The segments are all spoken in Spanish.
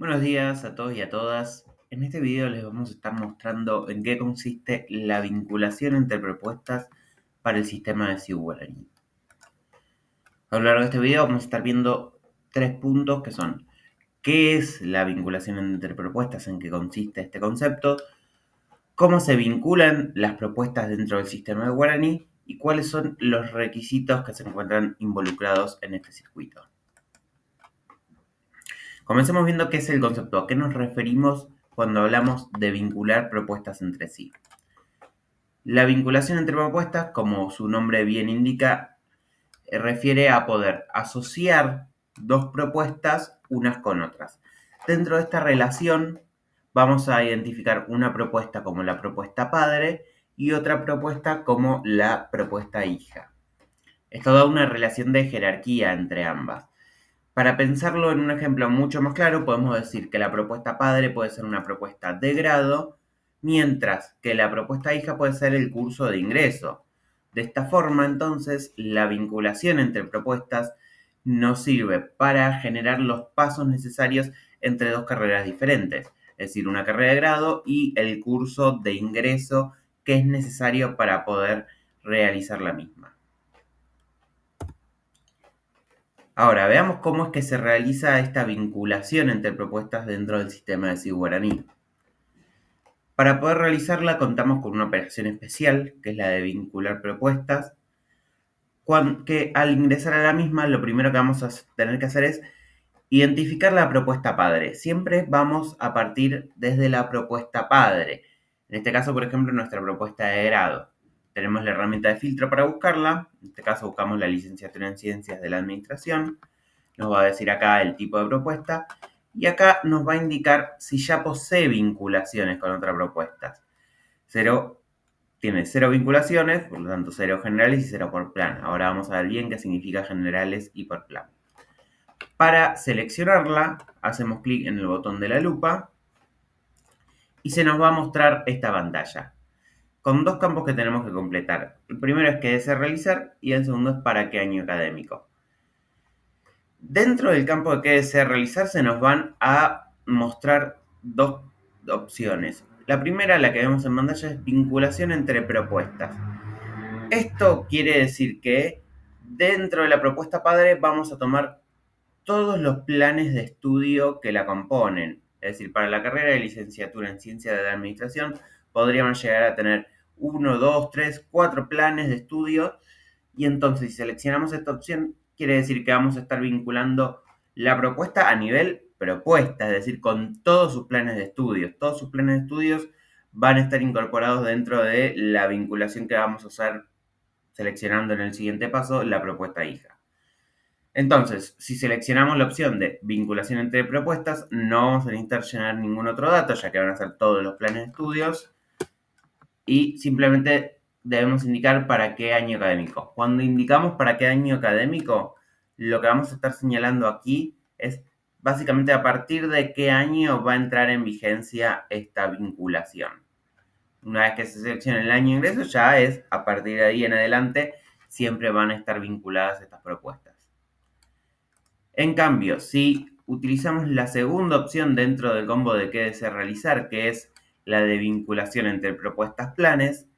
Buenos días a todos y a todas. En este video les vamos a estar mostrando en qué consiste la vinculación entre propuestas para el sistema de CIU Guaraní. A lo largo de este video vamos a estar viendo tres puntos que son: ¿qué es la vinculación entre propuestas? ¿En qué consiste este concepto? ¿Cómo se vinculan las propuestas dentro del sistema de Guaraní? ¿Y cuáles son los requisitos que se encuentran involucrados en este circuito? Comencemos viendo qué es el concepto, a qué nos referimos cuando hablamos de vincular propuestas entre sí. La vinculación entre propuestas, como su nombre bien indica, refiere a poder asociar dos propuestas unas con otras. Dentro de esta relación vamos a identificar una propuesta como la propuesta padre y otra propuesta como la propuesta hija. Esto da una relación de jerarquía entre ambas. Para pensarlo en un ejemplo mucho más claro, podemos decir que la propuesta padre puede ser una propuesta de grado, mientras que la propuesta hija puede ser el curso de ingreso. De esta forma, entonces, la vinculación entre propuestas nos sirve para generar los pasos necesarios entre dos carreras diferentes, es decir, una carrera de grado y el curso de ingreso que es necesario para poder realizar la misma. Ahora, veamos cómo es que se realiza esta vinculación entre propuestas dentro del sistema de CIU Guaraní. Para poder realizarla contamos con una operación especial, que es la de vincular propuestas, que al ingresar a la misma lo primero que vamos a tener que hacer es identificar la propuesta padre. Siempre vamos a partir desde la propuesta padre. En este caso, por ejemplo, nuestra propuesta de grado. Tenemos la herramienta de filtro para buscarla. En este caso buscamos la licenciatura en Ciencias de la Administración. Nos va a decir acá el tipo de propuesta y acá nos va a indicar si ya posee vinculaciones con otras propuestas. Tiene 0 vinculaciones, por lo tanto 0 generales y 0 por plan. Ahora vamos a ver bien qué significa generales y por plan. Para seleccionarla, hacemos clic en el botón de la lupa y se nos va a mostrar esta pantalla con dos campos que tenemos que completar. El primero es qué desea realizar y el segundo es para qué año académico. Dentro del campo de qué desea realizar se nos van a mostrar dos opciones. La primera, la que vemos en pantalla, es vinculación entre propuestas. Esto quiere decir que dentro de la propuesta padre vamos a tomar todos los planes de estudio que la componen. Es decir, para la carrera de licenciatura en Ciencia de la Administración podríamos llegar a tener 1, 2, 3, 4 planes de estudio y entonces si seleccionamos esta opción quiere decir que vamos a estar vinculando la propuesta a nivel propuesta, es decir, con todos sus planes de estudios. Todos sus planes de estudios van a estar incorporados dentro de la vinculación que vamos a hacer seleccionando en el siguiente paso la propuesta hija. Entonces, si seleccionamos la opción de vinculación entre propuestas, no vamos a necesitar llenar ningún otro dato, ya que van a ser todos los planes de estudios, y simplemente debemos indicar para qué año académico. Cuando indicamos para qué año académico, lo que vamos a estar señalando aquí es básicamente a partir de qué año va a entrar en vigencia esta vinculación. Una vez que se seleccione el año de ingreso, ya es a partir de ahí en adelante, siempre van a estar vinculadas estas propuestas. En cambio, si utilizamos la segunda opción dentro del combo de qué desea realizar, que es la de vinculación entre propuestas planes,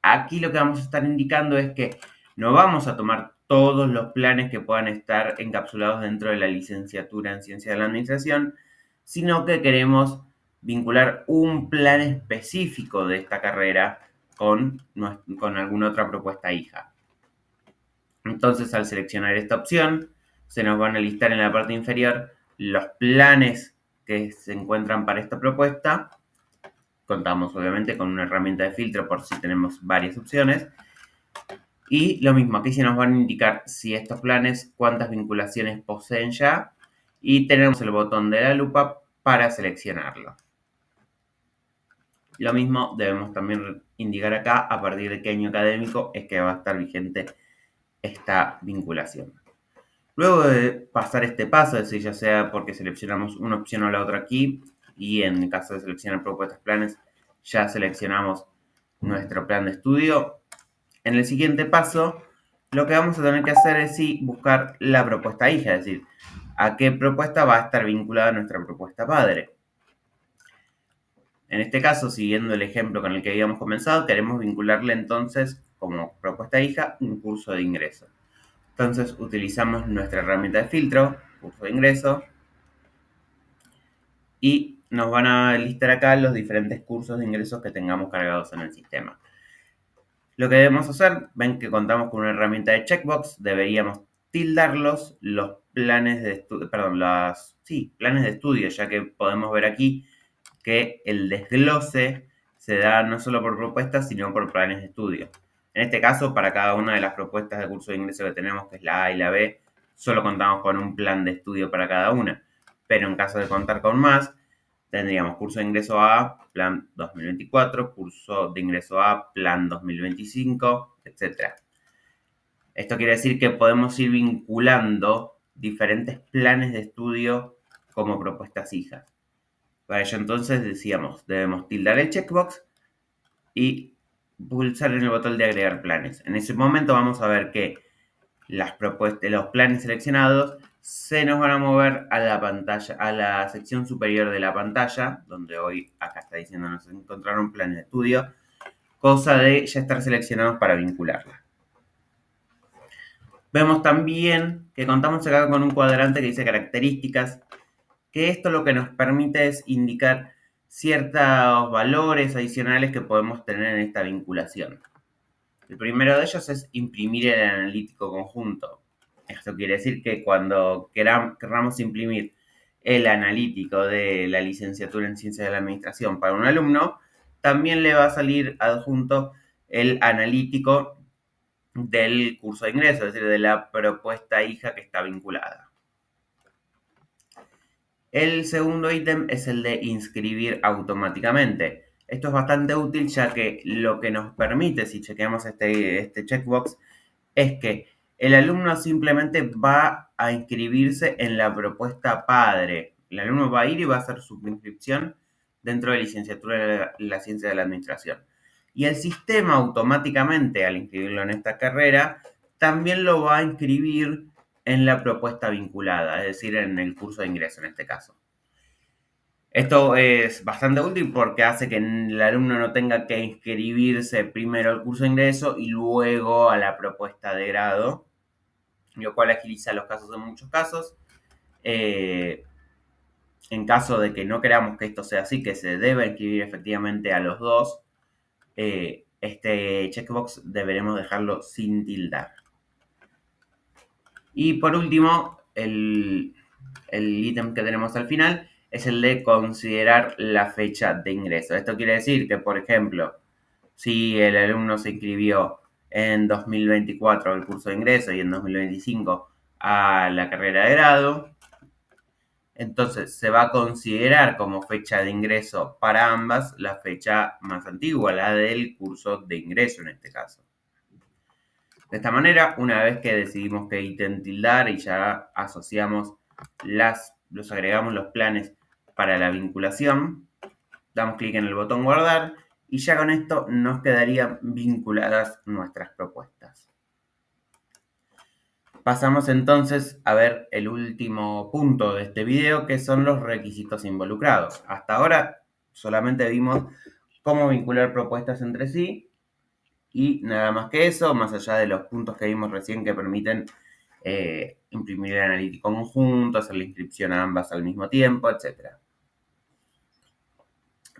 aquí lo que vamos a estar indicando es que no vamos a tomar todos los planes que puedan estar encapsulados dentro de la licenciatura en Ciencia de la Administración, sino que queremos vincular un plan específico de esta carrera con alguna otra propuesta hija. Entonces, al seleccionar esta opción, se nos van a listar en la parte inferior los planes que se encuentran para esta propuesta. Contamos obviamente con una herramienta de filtro por si tenemos varias opciones. Y lo mismo, aquí se nos van a indicar si estos planes, cuántas vinculaciones poseen ya. Y tenemos el botón de la lupa para seleccionarlo. Lo mismo debemos también indicar acá a partir de qué año académico es que va a estar vigente esta vinculación. Luego de pasar este paso, es decir, ya sea porque seleccionamos una opción o la otra aquí, y en el caso de seleccionar propuestas planes, ya seleccionamos nuestro plan de estudio. En el siguiente paso, lo que vamos a tener que hacer es sí buscar la propuesta hija, es decir, a qué propuesta va a estar vinculada nuestra propuesta padre. En este caso, siguiendo el ejemplo con el que habíamos comenzado, queremos vincularle entonces como propuesta hija un curso de ingreso. Entonces utilizamos nuestra herramienta de filtro, curso de ingreso, y nos van a listar acá los diferentes cursos de ingresos que tengamos cargados en el sistema. Lo que debemos hacer, ven que contamos con una herramienta de checkbox, deberíamos tildarlos los planes de estudio, perdón, planes de estudio, ya que podemos ver aquí que el desglose se da no solo por propuestas, sino por planes de estudio. En este caso, para cada una de las propuestas de curso de ingreso que tenemos, que es la A y la B, solo contamos con un plan de estudio para cada una. Pero en caso de contar con más, tendríamos curso de ingreso A, plan 2024, curso de ingreso A, plan 2025, etc. Esto quiere decir que podemos ir vinculando diferentes planes de estudio como propuestas hijas. Para ello entonces decíamos, debemos tildar el checkbox y pulsar en el botón de agregar planes. En ese momento vamos a ver que las propuestas, los planes seleccionados se nos van a mover a la pantalla, a la sección superior de la pantalla, donde hoy acá está diciendo nos encontraron planes de estudio, cosa de ya estar seleccionados para vincularla. Vemos también que contamos acá con un cuadrante que dice características, que esto lo que nos permite es indicar ciertos valores adicionales que podemos tener en esta vinculación. El primero de ellos es imprimir el analítico conjunto. Esto quiere decir que cuando queramos imprimir el analítico de la licenciatura en Ciencias de la Administración para un alumno, también le va a salir adjunto el analítico del curso de ingreso, es decir, de la propuesta hija que está vinculada. El segundo ítem es el de inscribir automáticamente. Esto es bastante útil ya que lo que nos permite, si chequeamos este checkbox, es que el alumno simplemente va a inscribirse en la propuesta padre. El alumno va a ir y va a hacer su inscripción dentro de licenciatura de la ciencia de la administración. Y el sistema automáticamente, al inscribirlo en esta carrera, también lo va a inscribir en la propuesta vinculada, es decir, en el curso de ingreso en este caso. Esto es bastante útil porque hace que el alumno no tenga que inscribirse primero al curso de ingreso y luego a la propuesta de grado, lo cual agiliza los casos en muchos casos. En caso de que no queramos que esto sea así, que se deba inscribir efectivamente a los dos, este checkbox deberemos dejarlo sin tildar. Y por último, el ítem que tenemos al final es el de considerar la fecha de ingreso. Esto quiere decir que, por ejemplo, si el alumno se inscribió en 2024 al curso de ingreso y en 2025 a la carrera de grado, entonces se va a considerar como fecha de ingreso para ambas la fecha más antigua, la del curso de ingreso en este caso. De esta manera, una vez que decidimos qué ítem tildar y ya asociamos los agregamos los planes para la vinculación, damos clic en el botón guardar y ya con esto nos quedarían vinculadas nuestras propuestas. Pasamos entonces a ver el último punto de este video, que son los requisitos involucrados. Hasta ahora solamente vimos cómo vincular propuestas entre sí y nada más que eso, más allá de los puntos que vimos recién que permiten imprimir el analítico conjunto, hacer la inscripción a ambas al mismo tiempo, etc.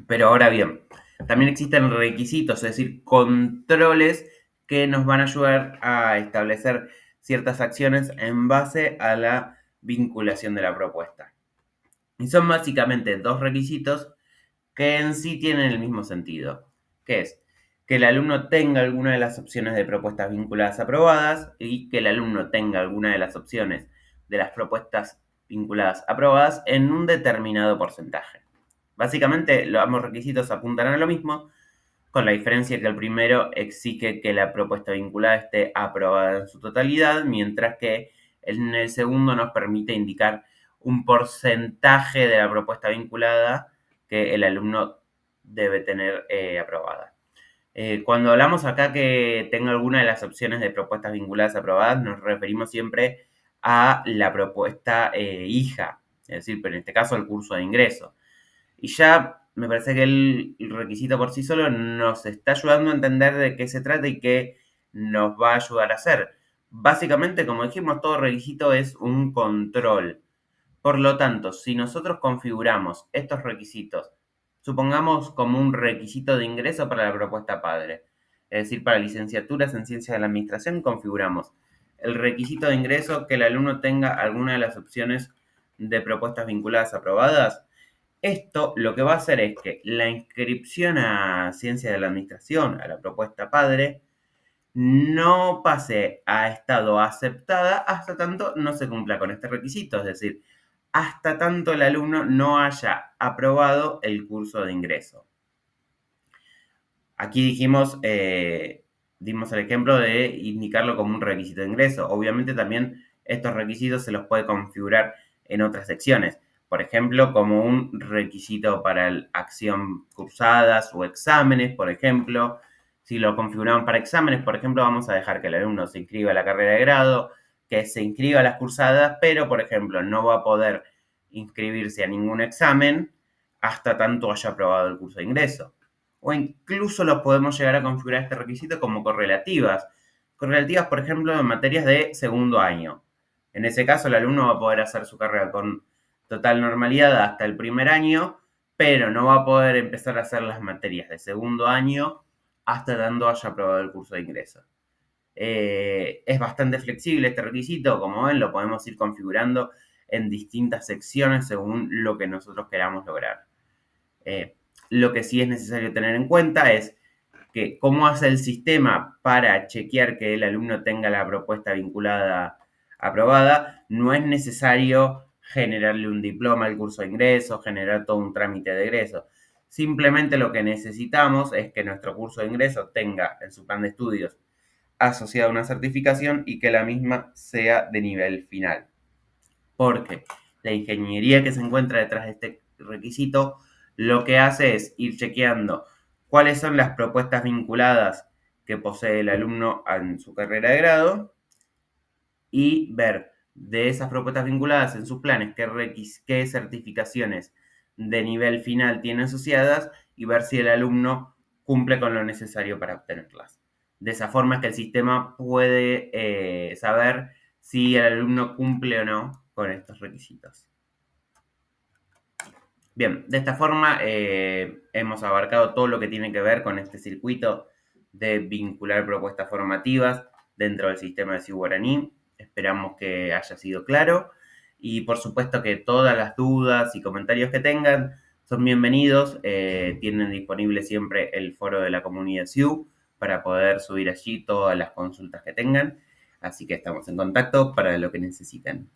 Pero ahora bien, también existen requisitos, es decir, controles que nos van a ayudar a establecer ciertas acciones en base a la vinculación de la propuesta. Y son básicamente dos requisitos que en sí tienen el mismo sentido, que es que el alumno tenga alguna de las opciones de propuestas vinculadas aprobadas y que el alumno tenga alguna de las opciones de las propuestas vinculadas aprobadas en un determinado porcentaje. Básicamente, ambos requisitos apuntan a lo mismo, con la diferencia que el primero exige que la propuesta vinculada esté aprobada en su totalidad, mientras que en el segundo nos permite indicar un porcentaje de la propuesta vinculada que el alumno debe tener aprobada. Cuando hablamos acá que tenga alguna de las opciones de propuestas vinculadas aprobadas, nos referimos siempre a la propuesta hija, es decir, pero en este caso el curso de ingreso. Y ya me parece que el requisito por sí solo nos está ayudando a entender de qué se trata y qué nos va a ayudar a hacer. Básicamente, como dijimos, todo requisito es un control. Por lo tanto, si nosotros configuramos estos requisitos, supongamos como un requisito de ingreso para la propuesta padre, es decir, para licenciaturas en ciencias de la administración, configuramos el requisito de ingreso que el alumno tenga alguna de las opciones de propuestas vinculadas aprobadas. Esto lo que va a hacer es que la inscripción a ciencias de la administración, a la propuesta padre, no pase a estado aceptada hasta tanto no se cumpla con este requisito, es decir, hasta tanto el alumno no haya aprobado el curso de ingreso. Aquí dimos el ejemplo de indicarlo como un requisito de ingreso. Obviamente también estos requisitos se los puede configurar en otras secciones. Por ejemplo, como un requisito para acción cursadas o exámenes, por ejemplo. Si lo configuramos para exámenes, por ejemplo, vamos a dejar que el alumno se inscriba a la carrera de grado, que se inscriba a las cursadas, pero, por ejemplo, no va a poder inscribirse a ningún examen hasta tanto haya aprobado el curso de ingreso. O incluso los podemos llegar a configurar este requisito como correlativas. Correlativas, por ejemplo, en materias de segundo año. En ese caso, el alumno va a poder hacer su carrera con total normalidad hasta el primer año, pero no va a poder empezar a hacer las materias de segundo año hasta tanto haya aprobado el curso de ingreso. Es bastante flexible este requisito, como ven, lo podemos ir configurando en distintas secciones según lo que nosotros queramos lograr. Lo que sí es necesario tener en cuenta es que cómo hace el sistema para chequear que el alumno tenga la propuesta vinculada aprobada. No es necesario generarle un diploma al curso de ingreso, generar todo un trámite de egreso. Simplemente lo que necesitamos es que nuestro curso de ingreso tenga en su plan de estudios asociada una certificación y que la misma sea de nivel final. Porque la ingeniería que se encuentra detrás de este requisito lo que hace es ir chequeando cuáles son las propuestas vinculadas que posee el alumno en su carrera de grado y ver de esas propuestas vinculadas en sus planes qué certificaciones de nivel final tiene asociadas y ver si el alumno cumple con lo necesario para obtenerlas. De esa forma es que el sistema puede saber si el alumno cumple o no con estos requisitos. Bien, de esta forma hemos abarcado todo lo que tiene que ver con este circuito de vincular propuestas formativas dentro del sistema de CIU Guaraní. Esperamos que haya sido claro y por supuesto que todas las dudas y comentarios que tengan son bienvenidos. Tienen disponible siempre el foro de la comunidad CIU para poder subir allí todas las consultas que tengan. Así que estamos en contacto para lo que necesiten.